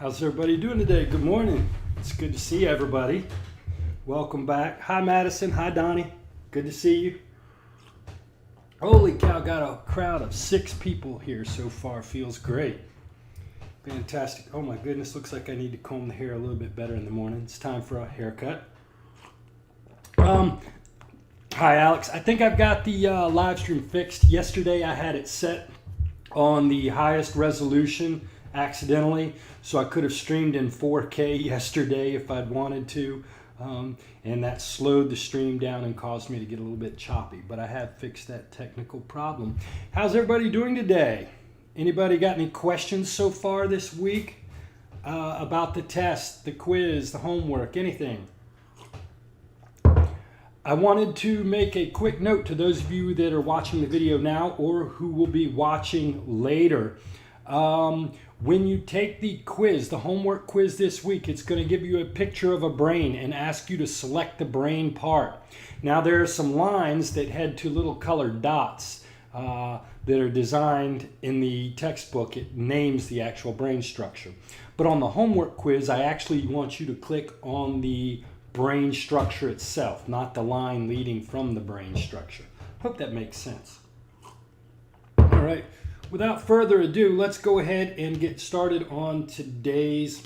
How's everybody doing today? Good morning. It's good to see everybody. Welcome back. Hi, Madison. Hi, Donnie. Good to see you. Holy cow, got a crowd of 6 people here so far. Feels great. Fantastic. Oh my goodness, looks like I need to comb the hair a little bit better in the morning. It's time for a haircut. Hi, Alex. I think I've got the live stream fixed. Yesterday I had it set on the highest resolution accidentally, so I could have streamed in 4K yesterday if I'd wanted to, and that slowed the stream down and caused me to get a little bit choppy, but I have fixed that technical problem. How's everybody doing today? Anybody got any questions so far this week about the test, the quiz, the homework, anything? I wanted to make a quick note to those of you that are watching the video now or who will be watching later. When you take the quiz, the homework quiz this week, it's going to give you a picture of a brain and ask you to select the brain part. Now there are some lines that head to little colored dots that are designed in the textbook. It names the actual brain structure. But on the homework quiz, I actually want you to click on the brain structure itself, not the line leading from the brain structure. Hope that makes sense. All right. Without further ado, let's go ahead and get started on today's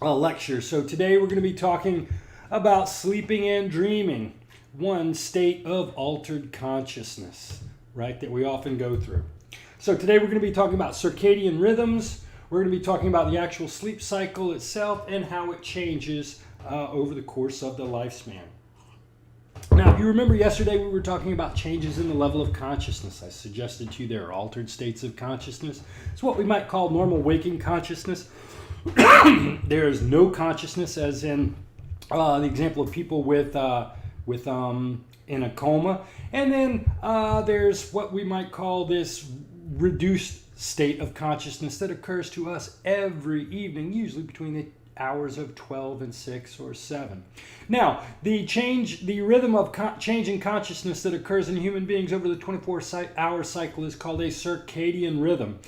lecture. So today we're going to be talking about sleeping and dreaming, one state of altered consciousness, right, that we often go through. So today we're going to be talking about circadian rhythms. We're going to be talking about the actual sleep cycle itself and how it changes over the course of the lifespan. Now, if you remember yesterday, we were talking about changes in the level of consciousness. I suggested to you there are altered states of consciousness. It's what we might call normal waking consciousness. There is no consciousness, as in the example of people in a coma. And then there's what we might call this reduced state of consciousness that occurs to us every evening, usually between the hours of 12 and 6 or 7. Now, the rhythm of change in consciousness that occurs in human beings over the 24-hour cycle is called a circadian rhythm.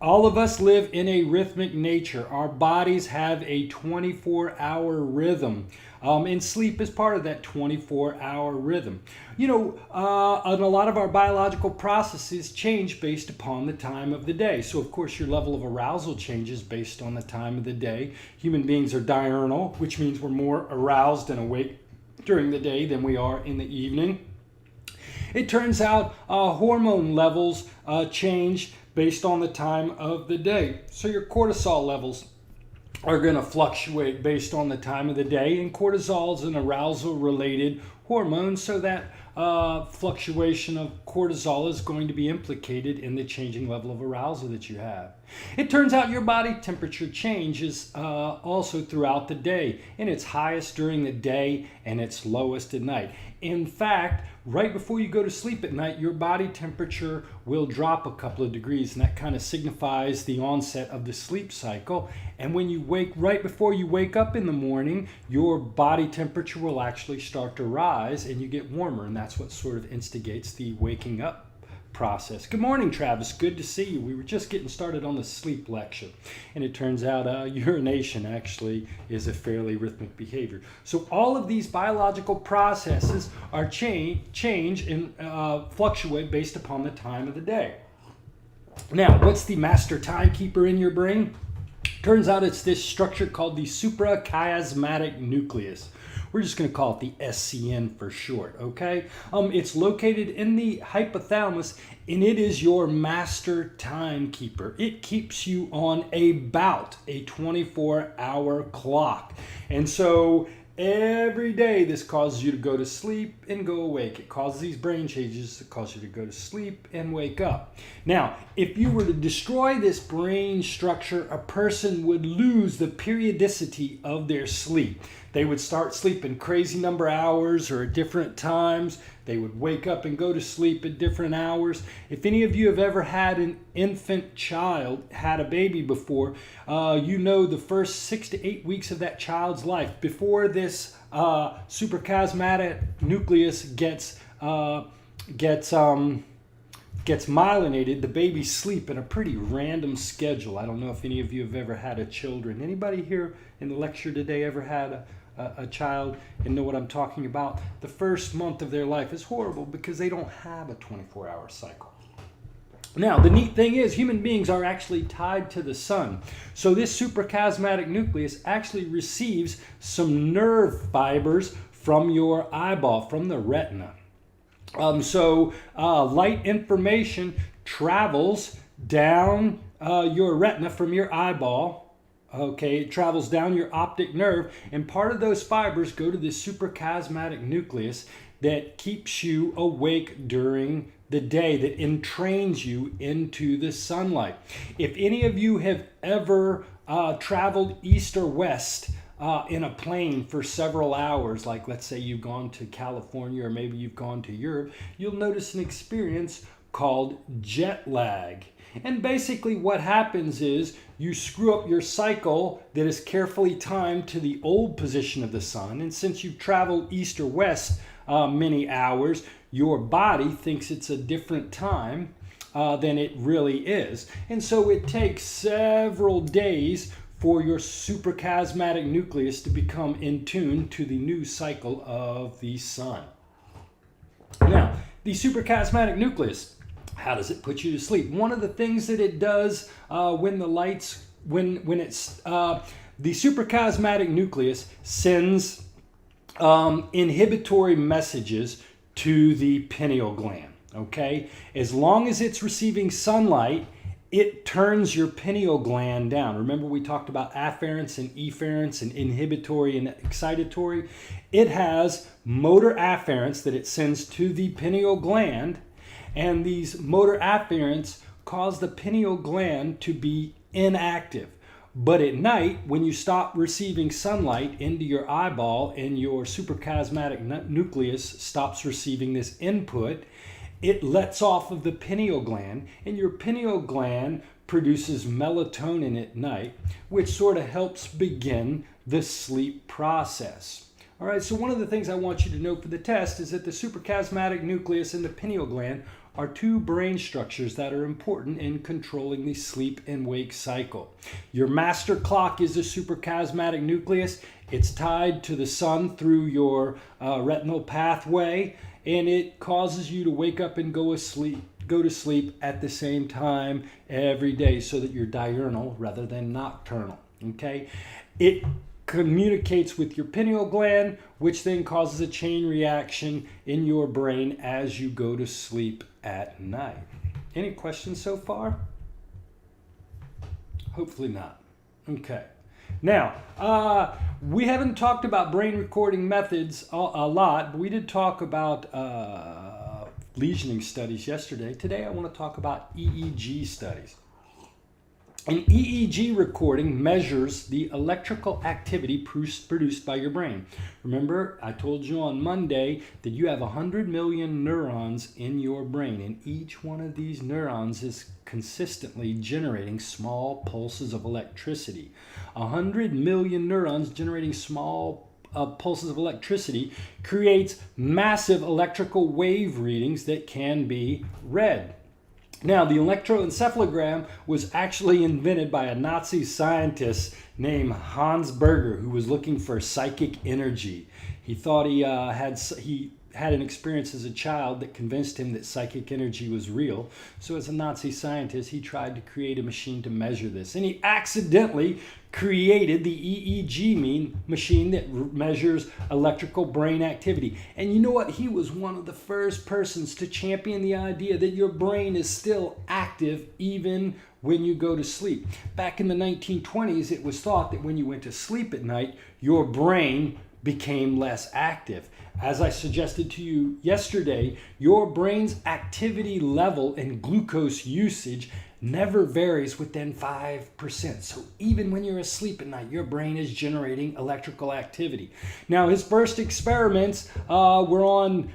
All of us live in a rhythmic nature. Our bodies have a 24-hour rhythm, and sleep is part of that 24-hour rhythm. You know, and a lot of our biological processes change based upon the time of the day. So, of course, your level of arousal changes based on the time of the day. Human beings are diurnal, which means we're more aroused and awake during the day than we are in the evening. It turns out hormone levels change based on the time of the day. So your cortisol levels are going to fluctuate based on the time of the day, and cortisol is an arousal-related hormone, so that fluctuation of cortisol is going to be implicated in the changing level of arousal that you have. It turns out your body temperature changes also throughout the day, and it's highest during the day and it's lowest at night. In fact, right before you go to sleep at night, your body temperature will drop a couple of degrees, and that kind of signifies the onset of the sleep cycle. And when you wake, right before you wake up in the morning, your body temperature will actually start to rise and you get warmer, and that's what sort of instigates the waking up process. Good morning, Travis. Good to see you. We were just getting started on the sleep lecture, and it turns out urination actually is a fairly rhythmic behavior. So all of these biological processes are change and fluctuate based upon the time of the day. Now, what's the master timekeeper in your brain? Turns out it's this structure called the suprachiasmatic nucleus. We're just going to call it the SCN for short, okay? It's located in the hypothalamus, and it is your master timekeeper. It keeps you on about a 24-hour clock. And so every day this causes you to go to sleep and go awake. It causes these brain changes that cause you to go to sleep and wake up. Now, if you were to destroy this brain structure, a person would lose the periodicity of their sleep. They would start sleeping crazy number of hours or at different times. They would wake up and go to sleep at different hours. If any of you have ever had an infant child, had a baby before, you know the first 6 to 8 weeks of that child's life, before this suprachiasmatic nucleus gets gets myelinated, the babies sleep in a pretty random schedule. I don't know if any of you have ever had a children. Anybody here in the lecture today ever had a child and know what I'm talking about? The first month of their life is horrible because they don't have a 24-hour cycle. Now, the neat thing is human beings are actually tied to the sun. So this suprachiasmatic nucleus actually receives some nerve fibers from your eyeball, from the retina. Light information travels down your retina from your eyeball. Okay, it travels down your optic nerve, and part of those fibers go to the suprachiasmatic nucleus that keeps you awake during the day, that entrains you into the sunlight. If any of you have ever traveled east or west in a plane for several hours, like let's say you've gone to California or maybe you've gone to Europe, you'll notice an experience called jet lag. And basically what happens is you screw up your cycle that is carefully timed to the old position of the sun, and since you've traveled east or west many hours, your body thinks it's a different time than it really is. And so it takes several days for your suprachiasmatic nucleus to become in tune to the new cycle of the sun. Now, the suprachiasmatic nucleus, how does it put you to sleep? One of the things that it does the suprachiasmatic nucleus sends inhibitory messages to the pineal gland, okay? As long as it's receiving sunlight, it turns your pineal gland down. Remember we talked about afferents and efferents and inhibitory and excitatory? It has motor afferents that it sends to the pineal gland, and these motor afferents cause the pineal gland to be inactive. But at night, when you stop receiving sunlight into your eyeball and your suprachiasmatic nucleus stops receiving this input, it lets off of the pineal gland, and your pineal gland produces melatonin at night, which sort of helps begin the sleep process. All right, so one of the things I want you to know for the test is that the suprachiasmatic nucleus and the pineal gland are two brain structures that are important in controlling the sleep and wake cycle. Your master clock is the suprachiasmatic nucleus. It's tied to the sun through your retinal pathway, and it causes you to wake up and go to sleep at the same time every day so that you're diurnal rather than nocturnal, okay? It communicates with your pineal gland, which then causes a chain reaction in your brain as you go to sleep at night. Any questions so far? Hopefully not. Okay. Now, we haven't talked about brain recording methods a lot, but we did talk about lesioning studies yesterday. Today I want to talk about EEG studies. An EEG recording measures the electrical activity produced by your brain. Remember, I told you on Monday that you have 100 million neurons in your brain, and each one of these neurons is consistently generating small pulses of electricity. 100 million neurons generating small pulses of electricity creates massive electrical wave readings that can be read. Now, the electroencephalogram was actually invented by a Nazi scientist named Hans Berger, who was looking for psychic energy. He thought he had an experience as a child that convinced him that psychic energy was real. So as a Nazi scientist, he tried to create a machine to measure this. And he accidentally created the EEG machine that measures electrical brain activity. And you know what? He was one of the first persons to champion the idea that your brain is still active even when you go to sleep. Back in the 1920s, it was thought that when you went to sleep at night, your brain became less active. As I suggested to you yesterday, your brain's activity level and glucose usage never varies within 5%. So even when you're asleep at night, your brain is generating electrical activity. Now, his first experiments were on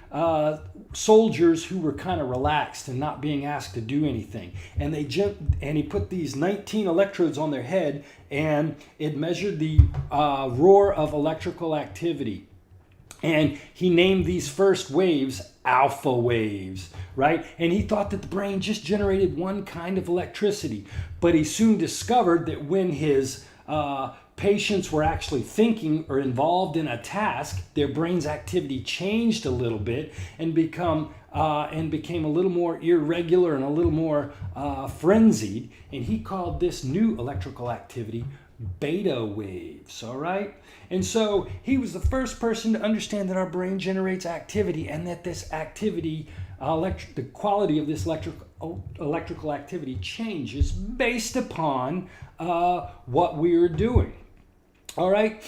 soldiers who were kind of relaxed and not being asked to do anything. And he put these 19 electrodes on their head, and it measured the roar of electrical activity. And he named these first waves alpha waves. right? And he thought that the brain just generated one kind of electricity. But he soon discovered that when his patients were actually thinking or involved in a task, their brain's activity changed a little bit and became a little more irregular and a little more frenzied. And he called this new electrical activity beta waves, all right? And so he was the first person to understand that our brain generates activity, and that this activity, the quality of this electrical activity changes based upon what we are doing. All right?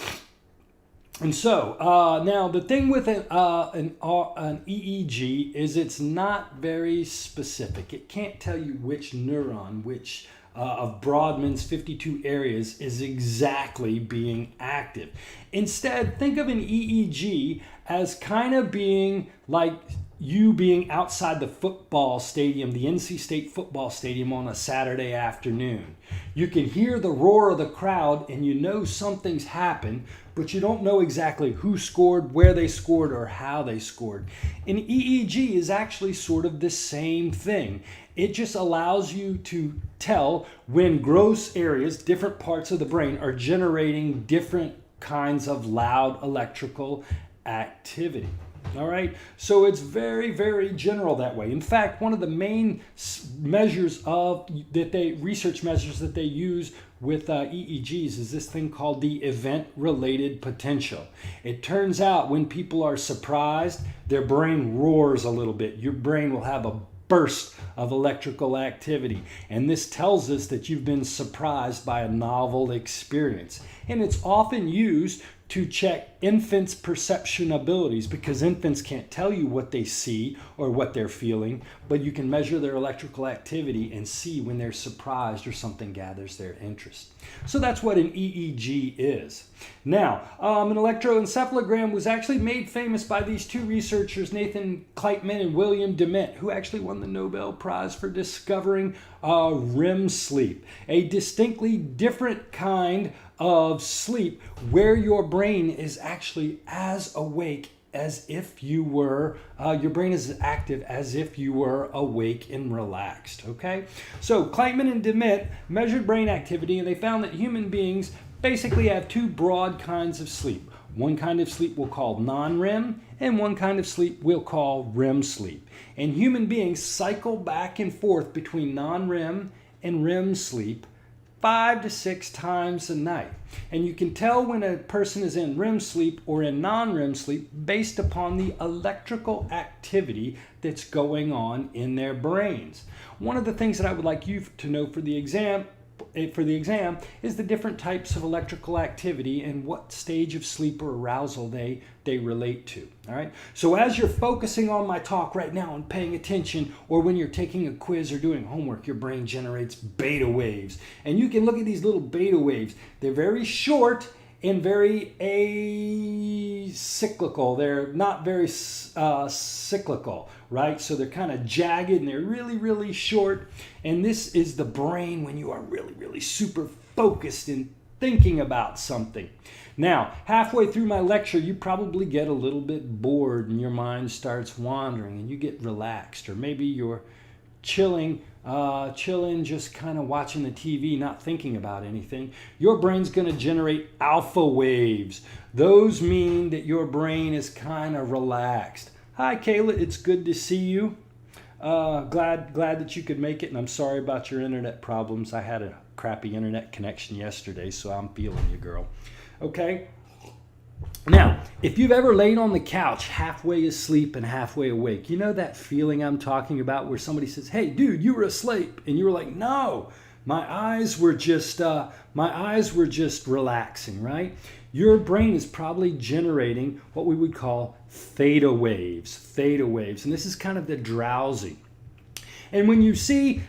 And so now the thing with an EEG is it's not very specific. It can't tell you which neuron, which of Brodmann's 52 areas is exactly being active. Instead, think of an EEG as kind of being like you being outside the football stadium, the NC State football stadium on a Saturday afternoon. You can hear the roar of the crowd and you know something's happened, but you don't know exactly who scored, where they scored, or how they scored. An EEG is actually sort of the same thing. It just allows you to tell when gross areas, different parts of the brain, are generating different kinds of loud electrical activity. All right, so it's very, very general that way. In fact, one of the main measures research measures that they use with EEGs is this thing called the event-related potential. It turns out when people are surprised, their brain roars a little bit. Your brain will have a burst of electrical activity, and this tells us that you've been surprised by a novel experience. And it's often used to check infants' perception abilities, because infants can't tell you what they see or what they're feeling, but you can measure their electrical activity and see when they're surprised or something gathers their interest. So that's what an EEG is. Now, an electroencephalogram was actually made famous by these two researchers, Nathan Kleitman and William Dement, who actually won the Nobel Prize for discovering REM sleep, a distinctly different kind of sleep where your brain is actually as awake as if you were, your brain is as active as if you were awake and relaxed, okay? So Kleitman and Dement measured brain activity, and they found that human beings basically have two broad kinds of sleep. One kind of sleep we'll call non-REM, and one kind of sleep we'll call REM sleep. And human beings cycle back and forth between non-REM and REM sleep 5 to 6 times a night. And you can tell when a person is in REM sleep or in non-REM sleep based upon the electrical activity that's going on in their brains. One of the things that I would like you to know for the exam is the different types of electrical activity and what stage of sleep or arousal they relate to. All right. So as you're focusing on my talk right now and paying attention, or when you're taking a quiz or doing homework, your brain generates beta waves. And you can look at these little beta waves. They're very short and very acyclical. They're not very cyclical, right? So they're kind of jagged and they're really, really short. And this is the brain when you are really, really super focused in thinking about something. Now, halfway through my lecture, you probably get a little bit bored and your mind starts wandering and you get relaxed, or maybe you're chilling, just kind of watching the TV, not thinking about anything. Your brain's going to generate alpha waves. Those mean that your brain is kind of relaxed. Hi, Kayla. It's good to see you. Glad that you could make it, and I'm sorry about your internet problems. I had a crappy internet connection yesterday, so I'm feeling you, girl. Okay? Now, if you've ever laid on the couch halfway asleep and halfway awake, you know that feeling I'm talking about where somebody says, "Hey, dude, you were asleep," and you were like, "No, my eyes were just relaxing," right? Your brain is probably generating what we would call theta waves, and this is kind of the drowsy. And when you see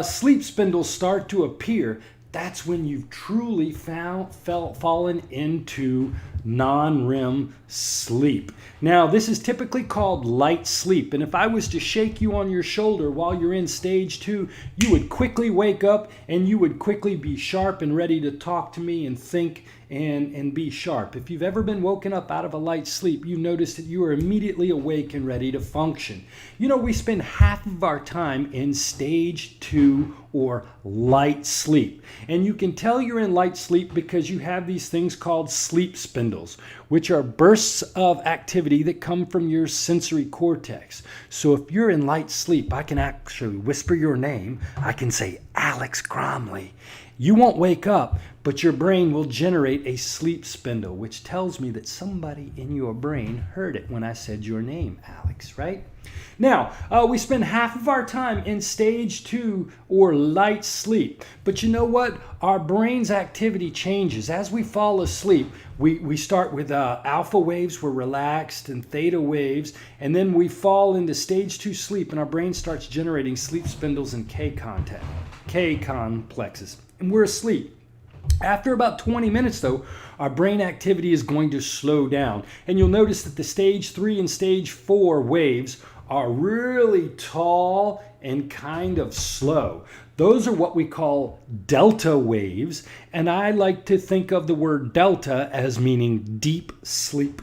sleep spindles start to appear, that's when you've truly fallen into non-REM sleep. Now, this is typically called light sleep, and if I was to shake you on your shoulder while you're in stage 2, you would quickly wake up and you would quickly be sharp and ready to talk to me and think and be sharp. If you've ever been woken up out of a light sleep, you notice that you are immediately awake and ready to function. You know, we spend half of our time in stage 2 or light sleep. And you can tell you're in light sleep because you have these things called sleep spindles, which are bursts of activity that come from your sensory cortex. So if you're in light sleep, I can actually whisper your name. I can say, Alex Cromley. You won't wake up, but your brain will generate a sleep spindle, which tells me that somebody in your brain heard it when I said your name, Alex, right? Now, we spend half of our time in stage 2 or light sleep. But you know what? Our brain's activity changes. As we fall asleep, we start with alpha waves, we're relaxed, and theta waves, and then we fall into stage 2 sleep, and our brain starts generating sleep spindles and K complexes, and we're asleep. After about 20 minutes, though, our brain activity is going to slow down, and you'll notice that the stage 3 and stage 4 waves are really tall and kind of slow. Those are what we call delta waves, and I like to think of the word delta as meaning deep sleep.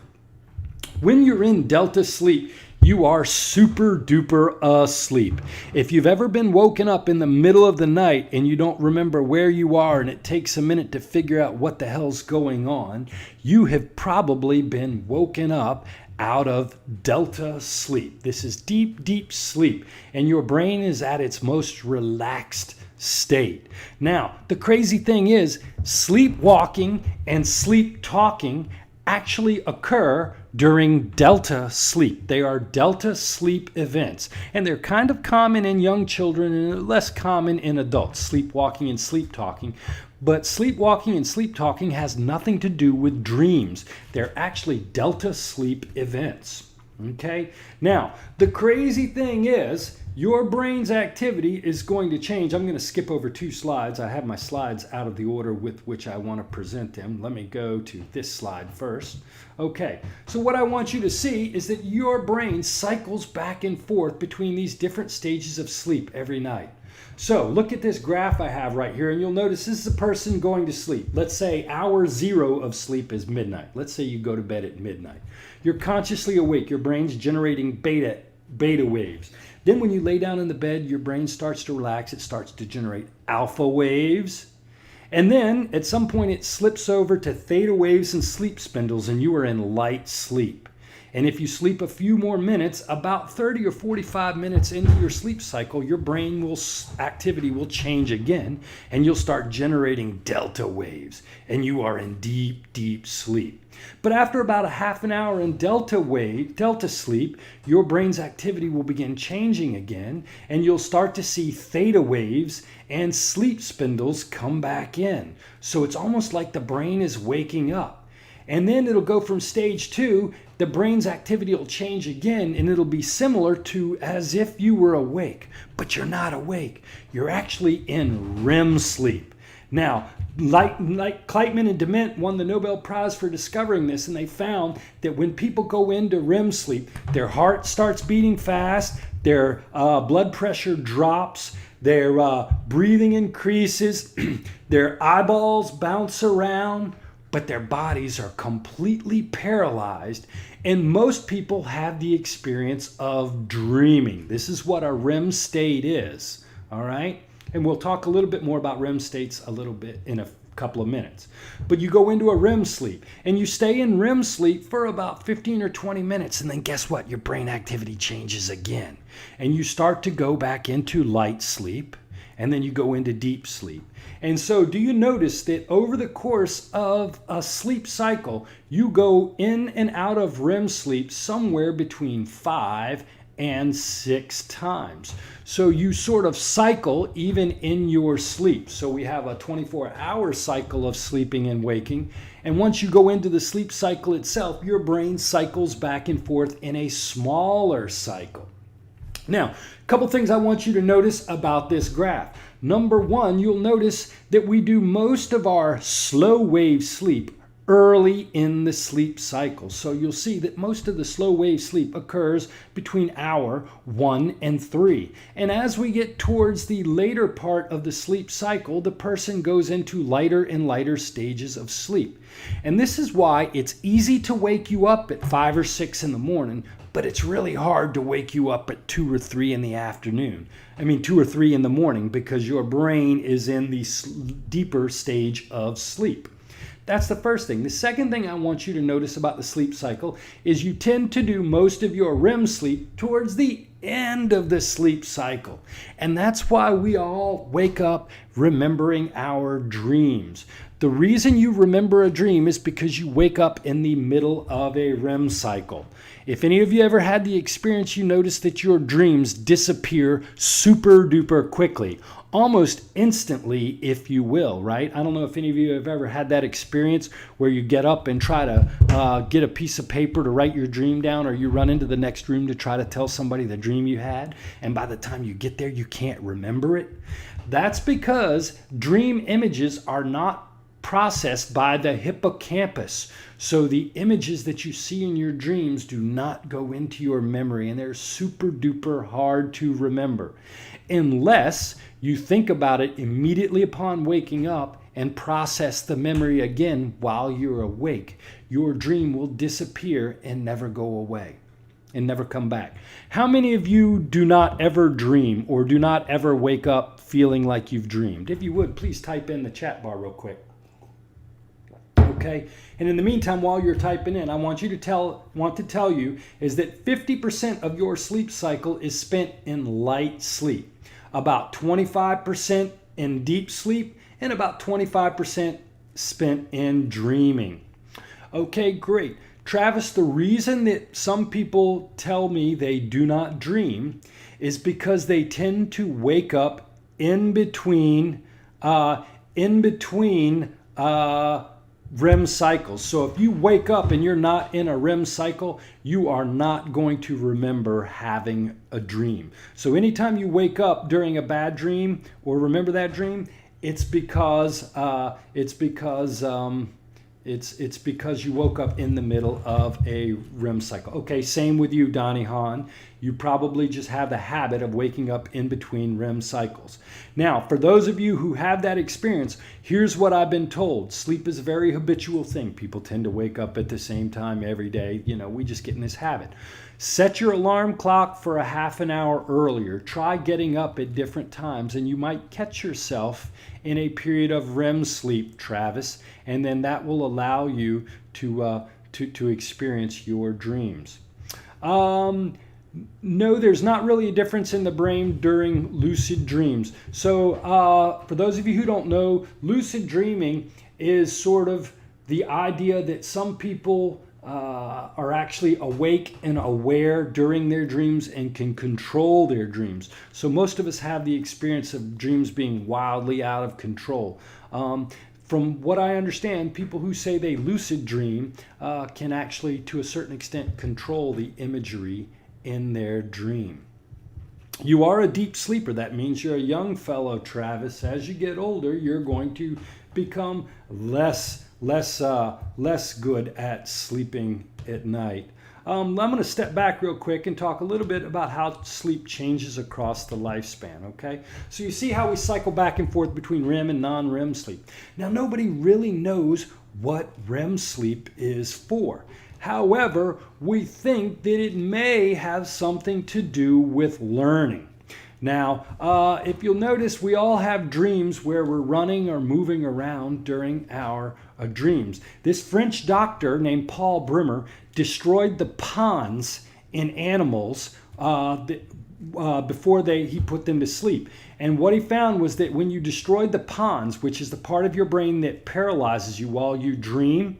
When you're in delta sleep, you are super duper asleep. If you've ever been woken up in the middle of the night and you don't remember where you are and it takes a minute to figure out what the hell's going on, you have probably been woken up out of delta sleep. This is deep, deep sleep, and your brain is at its most relaxed state. Now, the crazy thing is, sleepwalking and sleep talking actually occur during delta sleep. They are delta sleep events, and they're kind of common in young children and less common in adults, sleepwalking and sleep talking. But sleepwalking and sleep talking has nothing to do with dreams. They're actually delta sleep events. Okay? Now, the crazy thing is, your brain's activity is going to change. I'm going to skip over 2 slides. I have my slides out of the order with which I want to present them. Let me go to this slide first. Okay, so what I want you to see is that your brain cycles back and forth between these different stages of sleep every night. So look at this graph I have right here, and you'll notice this is a person going to sleep. Let's say hour 0 of sleep is midnight. Let's say you go to bed at midnight. You're consciously awake. Your brain's generating beta waves. Then when you lay down in the bed, your brain starts to relax. It starts to generate alpha waves. And then at some point it slips over to theta waves and sleep spindles, and you are in light sleep. And if you sleep a few more minutes, about 30 or 45 minutes into your sleep cycle, your brain activity will change again, and you'll start generating delta waves, and you are in deep, deep sleep. But after about a half an hour in delta sleep, your brain's activity will begin changing again, and you'll start to see theta waves and sleep spindles come back in. So it's almost like the brain is waking up. And then it'll go from stage 2, the brain's activity will change again, and it'll be similar to as if you were awake, but you're not awake. You're actually in REM sleep. Now, like Kleitman and Dement won the Nobel Prize for discovering this, and they found that when people go into REM sleep, their heart starts beating fast, their blood pressure drops, their breathing increases, their eyeballs bounce around, but their bodies are completely paralyzed, and most people have the experience of dreaming. This is what a REM state is, all right? And we'll talk a little bit more about REM states a little bit in a couple of minutes. But you go into a REM sleep, and you stay in REM sleep for about 15 or 20 minutes, and then guess what? Your brain activity changes again, and you start to go back into light sleep, and then you go into deep sleep. And so do you notice that over the course of a sleep cycle, you go in and out of REM sleep somewhere between 5 and 6 times. So you sort of cycle even in your sleep. So we have a 24-hour cycle of sleeping and waking. And once you go into the sleep cycle itself, your brain cycles back and forth in a smaller cycle. Now, a couple things I want you to notice about this graph. Number one, you'll notice that we do most of our slow wave sleep early in the sleep cycle. So you'll see that most of the slow wave sleep occurs between hour 1 and 3. And as we get towards the later part of the sleep cycle, the person goes into lighter and lighter stages of sleep. And this is why it's easy to wake you up at 5 or 6 in the morning, but it's really hard to wake you up at 2 or 3 in the afternoon. 2 or 3 in the morning, because your brain is in the deeper stage of sleep. That's the first thing. The second thing I want you to notice about the sleep cycle is you tend to do most of your REM sleep towards the end of the sleep cycle. And that's why we all wake up remembering our dreams. The reason you remember a dream is because you wake up in the middle of a REM cycle. If any of you ever had the experience, you notice that your dreams disappear super duper quickly. Almost instantly, if you will, right? I don't know if any of you have ever had that experience where you get up and try to get a piece of paper to write your dream down, or you run into the next room to try to tell somebody the dream you had, and by the time you get there, you can't remember it. That's because dream images are not processed by the hippocampus. So the images that you see in your dreams do not go into your memory, and they're super duper hard to remember unless you think about it immediately upon waking up and process the memory again while you're awake. Your dream will disappear and never go away and never come back. How many of you do not ever dream or do not ever wake up feeling like you've dreamed? If you would, please type in the chat bar real quick. Okay, and in the meantime, while you're typing in, I want to tell you is that 50% of your sleep cycle is spent in light sleep, about 25% in deep sleep, and about 25% spent in dreaming. Okay, great. Travis, the reason that some people tell me they do not dream is because they tend to wake up in between REM cycles. So if you wake up and you're not in a REM cycle, you are not going to remember having a dream. So anytime you wake up during a bad dream or remember that dream, it's because you woke up in the middle of a REM cycle. Okay, same with you, Donnie Hahn. You probably just have the habit of waking up in between REM cycles. Now, for those of you who have that experience, here's what I've been told. Sleep is a very habitual thing. People tend to wake up at the same time every day. We just get in this habit. Set your alarm clock for a half an hour earlier. Try getting up at different times, and you might catch yourself in a period of REM sleep, Travis, and then that will allow you to experience your dreams. No, there's not really a difference in the brain during lucid dreams. So for those of you who don't know, lucid dreaming is sort of the idea that some people are actually awake and aware during their dreams and can control their dreams. So most of us have the experience of dreams being wildly out of control. From what I understand, people who say they lucid dream can actually, to a certain extent, control the imagery in their dream. You are a deep sleeper. That means you're a young fellow, Travis. As you get older, you're going to become less good at sleeping at night. I'm going to step back real quick and talk a little bit about how sleep changes across the lifespan, okay? So you see how we cycle back and forth between REM and non-REM sleep. Now, nobody really knows what REM sleep is for. However, we think that it may have something to do with learning. Now, if you'll notice, we all have dreams where we're running or moving around during our dreams. This French doctor named Paul Bremer destroyed the pons in animals before he put them to sleep. And what he found was that when you destroyed the pons, which is the part of your brain that paralyzes you while you dream,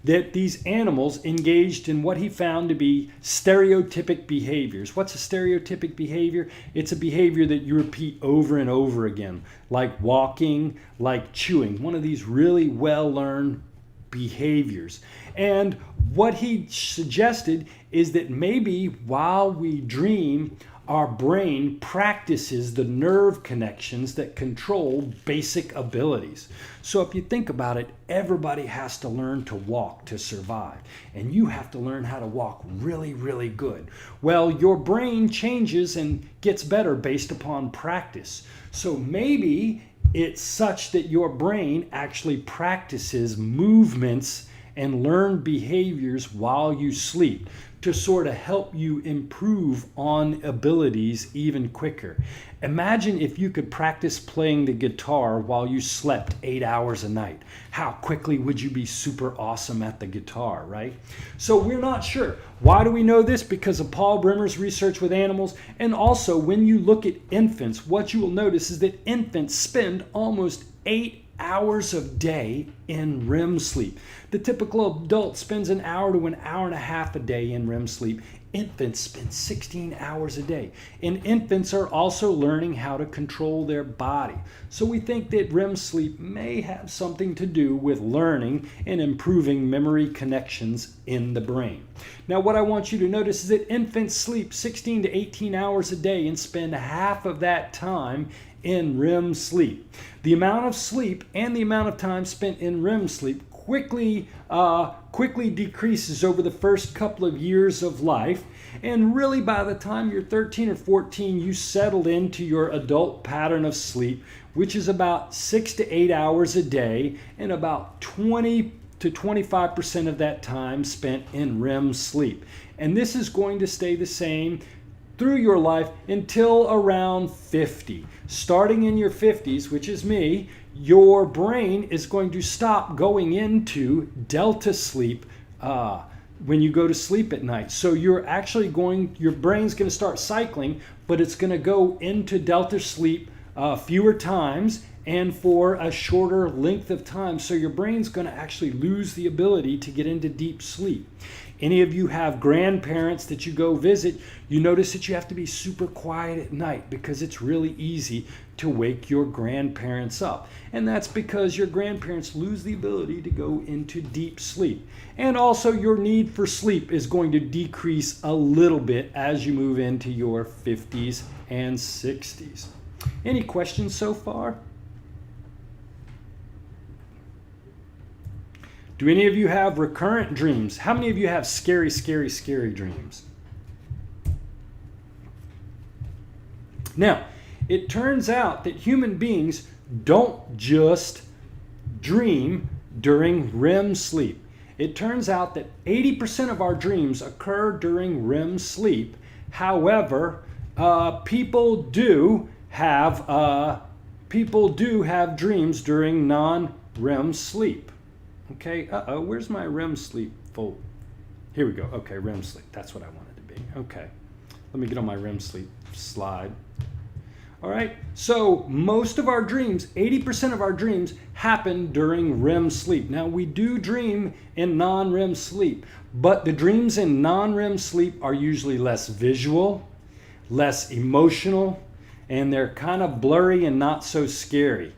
that these animals engaged in what he found to be stereotypic behaviors. What's a stereotypic behavior? It's a behavior that you repeat over and over again, like walking, like chewing, one of these really well-learned behaviors. And what he suggested is that maybe while we dream, our brain practices the nerve connections that control basic abilities. So if you think about it, everybody has to learn to walk to survive. And you have to learn how to walk really, really good. Well, your brain changes and gets better based upon practice. So maybe it's such that your brain actually practices movements and learned behaviors while you sleep to sort of help you improve on abilities even quicker. Imagine if you could practice playing the guitar while you slept 8 hours a night. How quickly would you be super awesome at the guitar, right? So we're not sure. Why do we know this? Because of Paul Bremer's research with animals. And also, when you look at infants, what you will notice is that infants spend almost 8 hours of day in REM sleep. The typical adult spends an hour to an hour and a half a day in REM sleep. Infants spend 16 hours a day. And infants are also learning how to control their body. So we think that REM sleep may have something to do with learning and improving memory connections in the brain. Now, what I want you to notice is that infants sleep 16 to 18 hours a day and spend half of that time in REM sleep. The amount of sleep and the amount of time spent in REM sleep quickly decreases over the first couple of years of life, and really by the time you're 13 or 14, you settled into your adult pattern of sleep, which is about 6 to 8 hours a day, and about 20 to 25% of that time spent in REM sleep. And this is going to stay the same through your life until around 50. Starting in your 50s, which is me, your brain is going to stop going into delta sleep when you go to sleep at night. So your brain's going to start cycling, but it's going to go into delta sleep fewer times and for a shorter length of time. So your brain's going to actually lose the ability to get into deep sleep. Any of you have grandparents that you go visit, you notice that you have to be super quiet at night because it's really easy to wake your grandparents up. And that's because your grandparents lose the ability to go into deep sleep. And also your need for sleep is going to decrease a little bit as you move into your 50s and 60s. Any questions so far? Do any of you have recurrent dreams? How many of you have scary, scary, scary dreams? Now, it turns out that human beings don't just dream during REM sleep. It turns out that 80% of our dreams occur during REM sleep. However, people do have dreams during non-REM sleep. Okay, where's my REM sleep folder? Here we go. Okay, REM sleep. That's what I wanted to be. Okay, let me get on my REM sleep slide. All right, so most of our dreams, 80% of our dreams happen during REM sleep. Now, we do dream in non-REM sleep, but the dreams in non-REM sleep are usually less visual, less emotional, and they're kind of blurry and not so scary.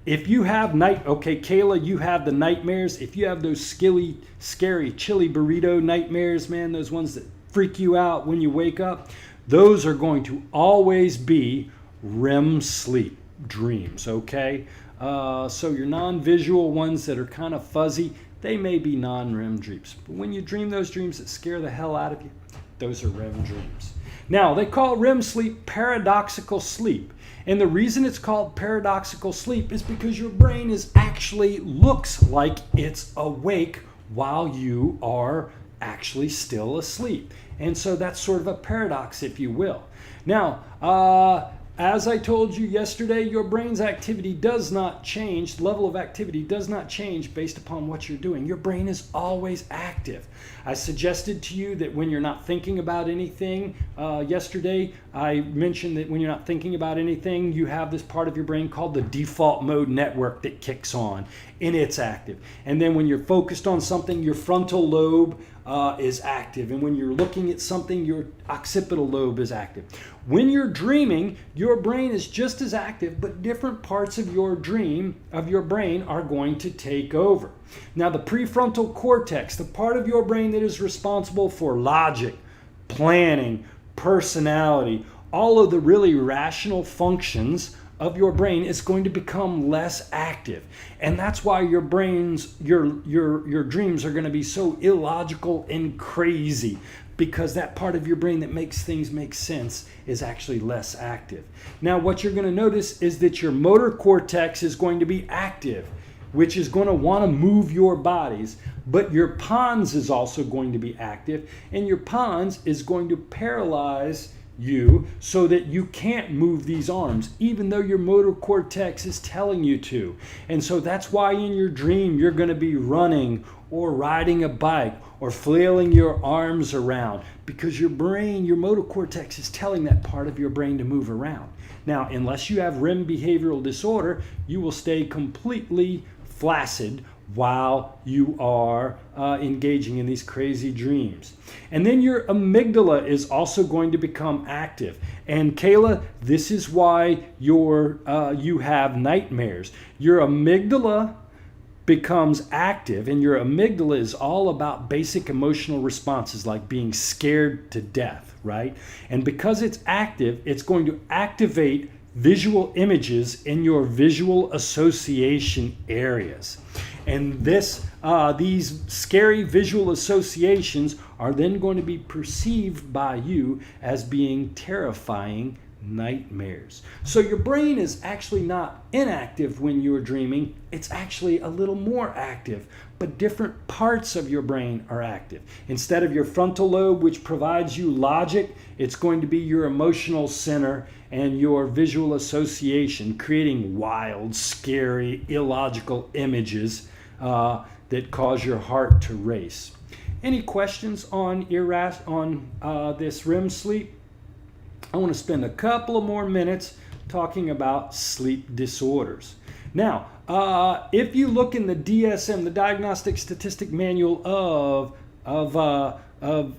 If you have Kayla, you have the nightmares. If you have those scary chili burrito nightmares, man, those ones that freak you out when you wake up, those are going to always be REM sleep dreams, okay? So your non-visual ones that are kind of fuzzy, they may be non-REM dreams. But when you dream those dreams that scare the hell out of you, those are REM dreams. Now, they call REM sleep paradoxical sleep. And the reason it's called paradoxical sleep is because your brain looks like it's awake while you are actually still asleep. And so that's sort of a paradox, if you will. Now, as I told you yesterday, your brain's activity does not change. The level of activity does not change based upon what you're doing. Your brain is always active. I suggested to you that when you're not thinking about anything, yesterday I mentioned that when you're not thinking about anything, you have this part of your brain called the default mode network that kicks on, and it's active. And then when you're focused on something, your frontal lobe is active. And when you're looking at something, your occipital lobe is active. When you're dreaming, your brain is just as active, but different parts of your brain are going to take over. Now, the prefrontal cortex, the part of your brain that is responsible for logic, planning, personality, all of the really rational functions of your brain is going to become less active. And that's why your dreams are going to be so illogical and crazy, because that part of your brain that makes things make sense is actually less active. Now, what you're going to notice is that your motor cortex is going to be active, which is going to want to move your bodies, but your pons is also going to be active, and your pons is going to paralyze you so that you can't move these arms, even though your motor cortex is telling you to. And so that's why in your dream you're going to be running or riding a bike or flailing your arms around, because your brain, your motor cortex is telling that part of your brain to move around. Now, unless you have REM behavioral disorder, you will stay completely flaccid while you are engaging in these crazy dreams. And then your amygdala is also going to become active. And Kayla, this is why you have nightmares. Your amygdala becomes active, and your amygdala is all about basic emotional responses like being scared to death, right? And because it's active, it's going to activate visual images in your visual association areas. And these scary visual associations are then going to be perceived by you as being terrifying nightmares. So your brain is actually not inactive when you're dreaming, it's actually a little more active, but different parts of your brain are active. Instead of your frontal lobe, which provides you logic, it's going to be your emotional center and your visual association, creating wild, scary, illogical images that cause your heart to race. Any questions on this REM sleep? I want to spend a couple of more minutes talking about sleep disorders. Now, if you look in the DSM, the Diagnostic Statistic Manual of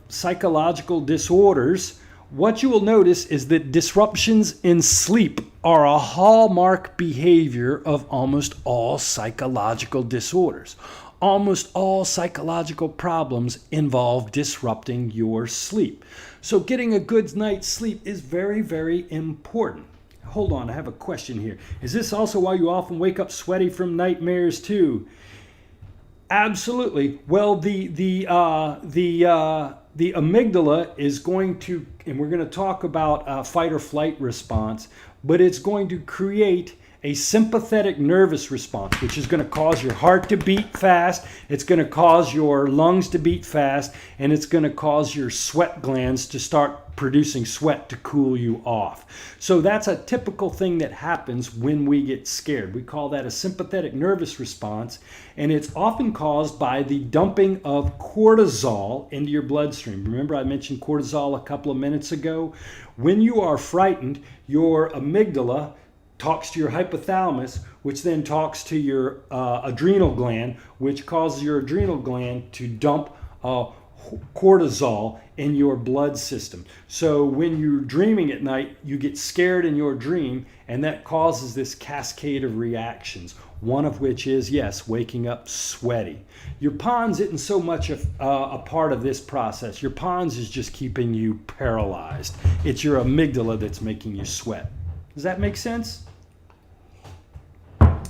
Psychological Disorders, what you will notice is that disruptions in sleep are a hallmark behavior of almost all psychological disorders. Almost all psychological problems involve disrupting your sleep. So getting a good night's sleep is very, very important. Hold on, I have a question here. Is this also why you often wake up sweaty from nightmares too? Absolutely. Well, the amygdala is going to, and we're going to talk about fight or flight response, but it's going to create a sympathetic nervous response, which is going to cause your heart to beat fast, it's going to cause your lungs to beat fast, and it's going to cause your sweat glands to start producing sweat to cool you off. So that's a typical thing that happens when we get scared. We call that a sympathetic nervous response, and it's often caused by the dumping of cortisol into your bloodstream. Remember I mentioned cortisol a couple of minutes ago? When you are frightened, your amygdala talks to your hypothalamus, which then talks to your adrenal gland, which causes your adrenal gland to dump cortisol in your blood system. So when you're dreaming at night, you get scared in your dream, and that causes this cascade of reactions, one of which is, yes, waking up sweaty. Your pons isn't so much a part of this process. Your pons is just keeping you paralyzed. It's your amygdala that's making you sweat. Does that make sense?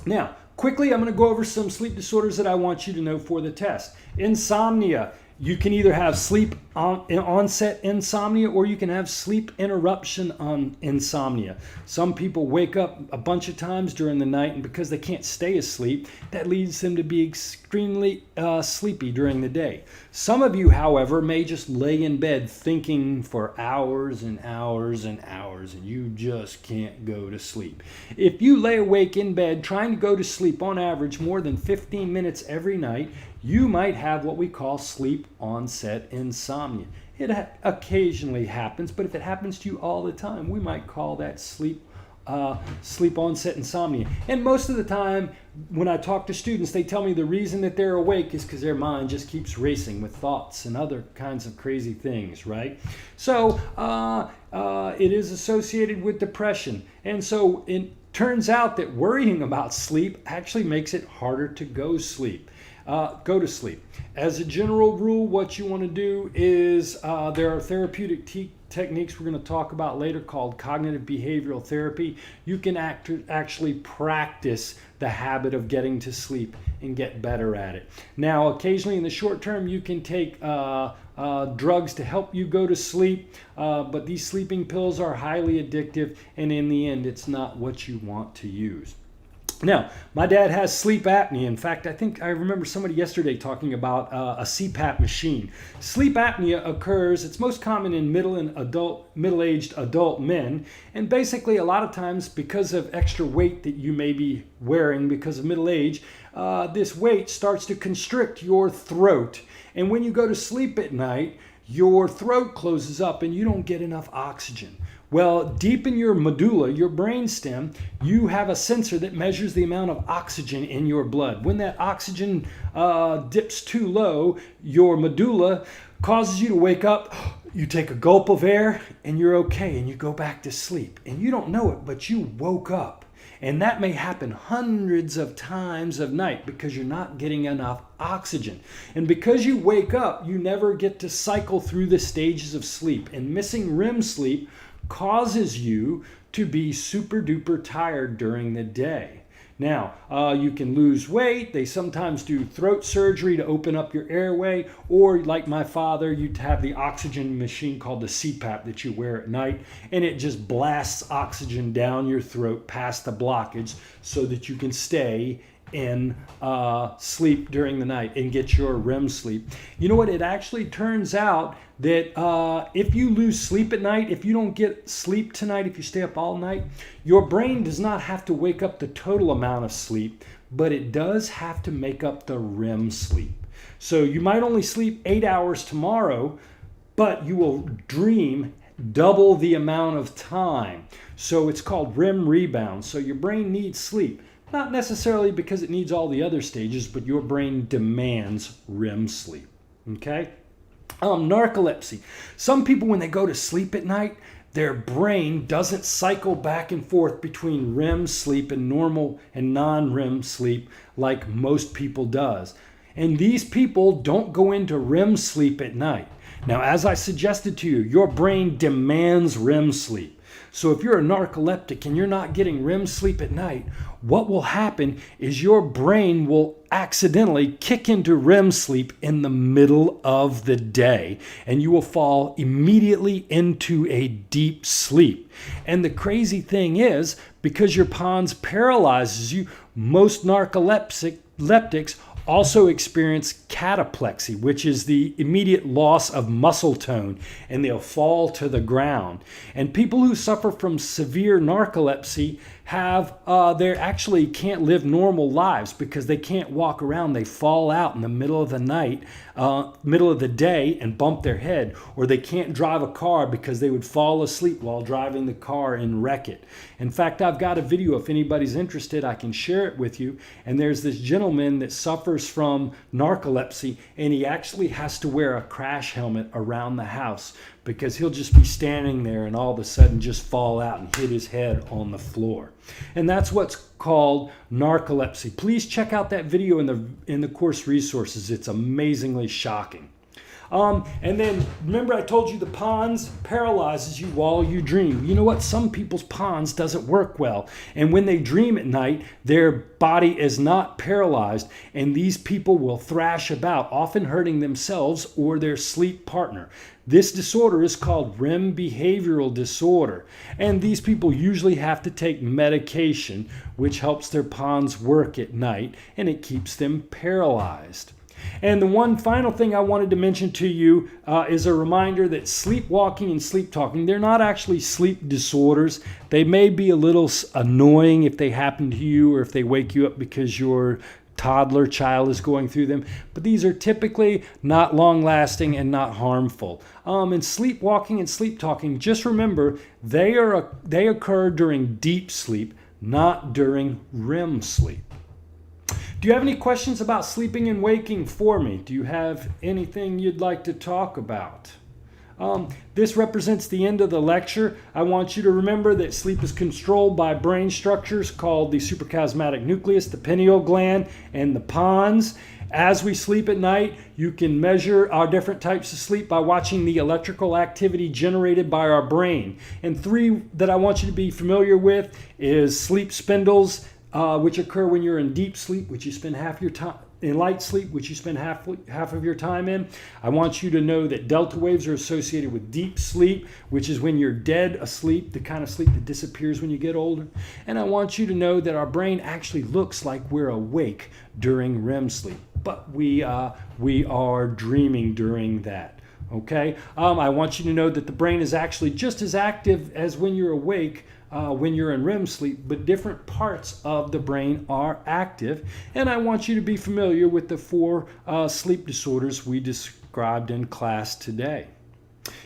Now, quickly, I'm going to go over some sleep disorders that I want you to know for the test. Insomnia. You can either have sleep onset insomnia, or you can have sleep interruption on insomnia. Some people wake up a bunch of times during the night, and because they can't stay asleep, that leads them to be extremely sleepy during the day. Some of you, however, may just lay in bed thinking for hours and hours and hours, and you just can't go to sleep. If you lay awake in bed trying to go to sleep on average more than 15 minutes every night, you might have what we call sleep onset insomnia. It occasionally happens, but if it happens to you all the time, we might call that sleep onset insomnia. And most of the time, when I talk to students, they tell me the reason that they're awake is because their mind just keeps racing with thoughts and other kinds of crazy things, right? So it is associated with depression. And so it turns out that worrying about sleep actually makes it harder to go sleep. go to sleep. As a general rule, what you want to do is there are therapeutic techniques we're going to talk about later called cognitive behavioral therapy. You can actually practice the habit of getting to sleep and get better at it. Now, occasionally in the short term, you can take drugs to help you go to sleep, but these sleeping pills are highly addictive, and in the end, it's not what you want to use. Now, my dad has sleep apnea. In fact, I think I remember somebody yesterday talking about a CPAP machine. Sleep apnea occurs, it's most common in middle-aged adult men, and basically a lot of times because of extra weight that you may be wearing because of middle age, this weight starts to constrict your throat. And when you go to sleep at night, your throat closes up and you don't get enough oxygen. Well, deep in your medulla, your brainstem, you have a sensor that measures the amount of oxygen in your blood. When that oxygen dips too low, your medulla causes you to wake up, you take a gulp of air, and you're okay, and you go back to sleep. And you don't know it, but you woke up. And that may happen hundreds of times a night because you're not getting enough oxygen. And because you wake up, you never get to cycle through the stages of sleep. And missing REM sleep causes you to be super duper tired during the day. Now, you can lose weight. They sometimes do throat surgery to open up your airway, or like my father, you'd have the oxygen machine called the CPAP that you wear at night, and it just blasts oxygen down your throat past the blockage so that you can stay in sleep during the night and get your REM sleep. You know what? It actually turns out that if you lose sleep at night, if you don't get sleep tonight, if you stay up all night, your brain does not have to wake up the total amount of sleep, but it does have to make up the REM sleep. So you might only sleep 8 hours tomorrow, but you will dream double the amount of time. So it's called REM rebound. So your brain needs sleep. Not necessarily because it needs all the other stages, but your brain demands REM sleep. Okay? Narcolepsy. Some people, when they go to sleep at night, their brain doesn't cycle back and forth between REM sleep and normal and non-REM sleep like most people does. And these people don't go into REM sleep at night. Now, as I suggested to you, your brain demands REM sleep. So if you're a narcoleptic and you're not getting REM sleep at night, what will happen is your brain will accidentally kick into REM sleep in the middle of the day, and you will fall immediately into a deep sleep. And the crazy thing is, because your pons paralyzes you, most narcoleptics also experience cataplexy, which is the immediate loss of muscle tone, and they'll fall to the ground. And people who suffer from severe narcolepsy they actually can't live normal lives because they can't walk around. They fall out in the middle of the night, middle of the day, and bump their head. Or they can't drive a car because they would fall asleep while driving the car and wreck it. In fact, I've got a video. If anybody's interested, I can share it with you. And there's this gentleman that suffers from narcolepsy, and he actually has to wear a crash helmet around the house because he'll just be standing there and all of a sudden just fall out and hit his head on the floor. And that's what's called narcolepsy. Please check out that video in the course resources. It's amazingly shocking. And then remember I told you the pons paralyzes you while you dream. You know what? Some people's pons doesn't work well. And when they dream at night, their body is not paralyzed. And these people will thrash about, often hurting themselves or their sleep partner. This disorder is called REM behavioral disorder. And these people usually have to take medication, which helps their pons work at night, and it keeps them paralyzed. And the one final thing I wanted to mention to you is a reminder that sleepwalking and sleep talking, they're not actually sleep disorders. They may be a little annoying if they happen to you or if they wake you up because your toddler child is going through them, but these are typically not long-lasting and not harmful. And sleepwalking and sleep talking, just remember, they occur during deep sleep, not during REM sleep. Do you have any questions about sleeping and waking for me? Do you have anything you'd like to talk about? This represents the end of the lecture. I want you to remember that sleep is controlled by brain structures called the suprachiasmatic nucleus, the pineal gland, and the pons. As we sleep at night, you can measure our different types of sleep by watching the electrical activity generated by our brain. And three that I want you to be familiar with is sleep spindles, which occur when you're in deep sleep, which you spend half your time in, light sleep, which you spend half of your time in. I want you to know that delta waves are associated with deep sleep, which is when you're dead asleep, the kind of sleep that disappears when you get older. And I want you to know that our brain actually looks like we're awake during REM sleep, but we are dreaming during that. Okay, I want you to know that the brain is actually just as active as when you're awake, when you're in REM sleep, but different parts of the brain are active. And I want you to be familiar with the four sleep disorders we described in class today.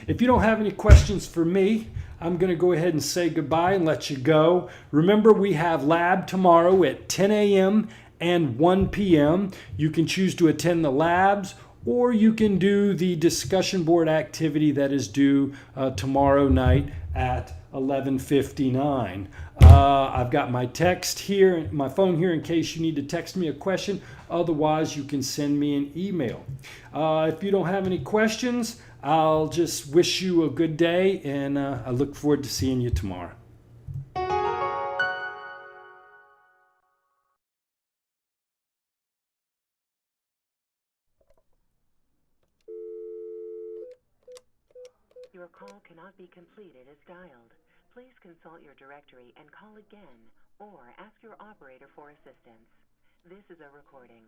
If you don't have any questions for me, I'm going to go ahead and say goodbye and let you go. Remember, we have lab tomorrow at 10 a.m. and 1 p.m. You can choose to attend the labs, or you can do the discussion board activity that is due tomorrow night at 11:59. I've got my text here, my phone here in case you need to text me a question. Otherwise, you can send me an email. If you don't have any questions, I'll just wish you a good day, and I look forward to seeing you tomorrow. Your call cannot be completed as dialed. Please consult your directory and call again, or ask your operator for assistance. This is a recording.